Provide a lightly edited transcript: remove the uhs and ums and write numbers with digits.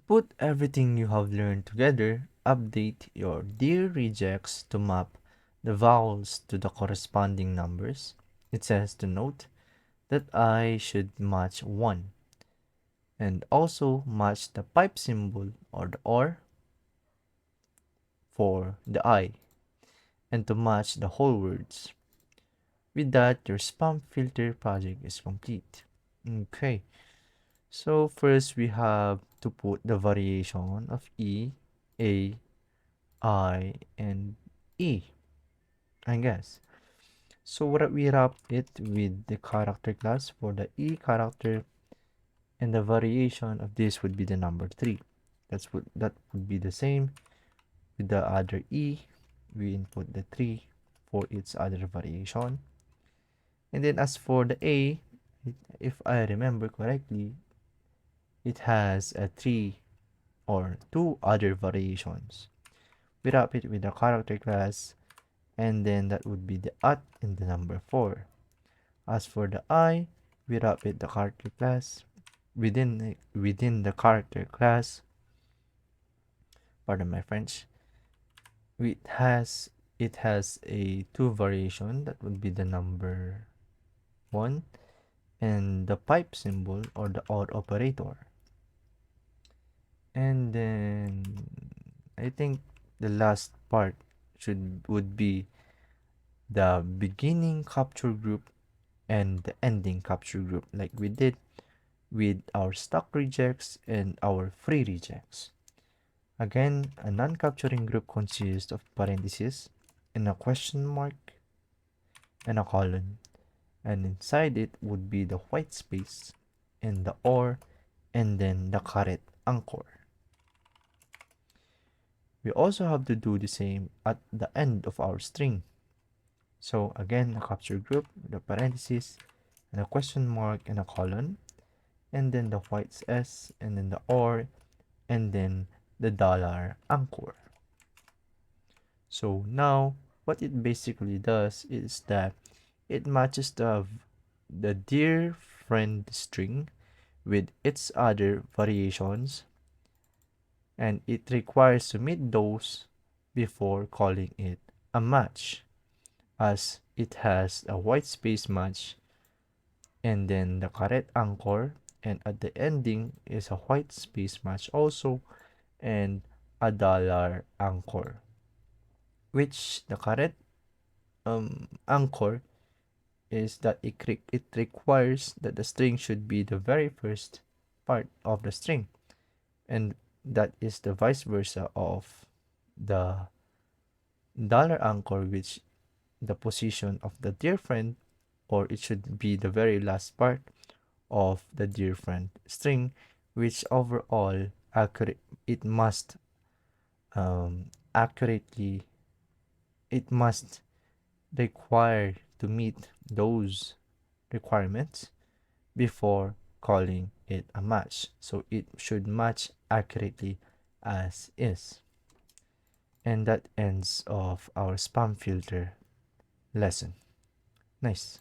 put everything you have learned together, update your dear regex to map the vowels to the corresponding numbers. It says to note that I should match 1 and also match the pipe symbol or the or for the I and to match the whole words. With that, your spam filter project is complete. Okay, so first we have to put the variation of E, A, I, and E, I guess. So what we wrap it with the character class for the E character, and the variation of this would be the number 3. That would be the same with the other E. We input the 3 for its other variation. And then as for the A, if I remember correctly, it has a 3 or 2 other variations. We wrap it with the character class, and then that would be the at in the number 4. As for the I, we wrap it the character class within the character class. Pardon my French. It has a 2 variation, that would be the number 1 and the pipe symbol or the odd operator. And then I think the last part would be the beginning capture group and the ending capture group, like we did with our stock regex and our free regex. Again, a non-capturing group consists of parentheses and a question mark and a colon, and inside it would be the white space and the or and then the caret anchor. We also have to do the same at the end of our string. So again, a capture group, the parentheses, and a question mark and a colon, and then the white S, and then the or, and then the dollar anchor. So now, what it basically does is that it matches the dear friend string with its other variations, and it requires to meet those before calling it a match, as it has a white space match and then the caret anchor, and at the ending is a white space match also and a dollar anchor, which the caret anchor is that it requires that the string should be the very first part of the string, and that is the vice versa of the dollar anchor, which the position of the dear friend, or it should be the very last part of the dear friend string, which overall accurate it must accurately it must require to meet those requirements before calling it a match. So it should match accurately as is. And that ends of our spam filter lesson. Nice.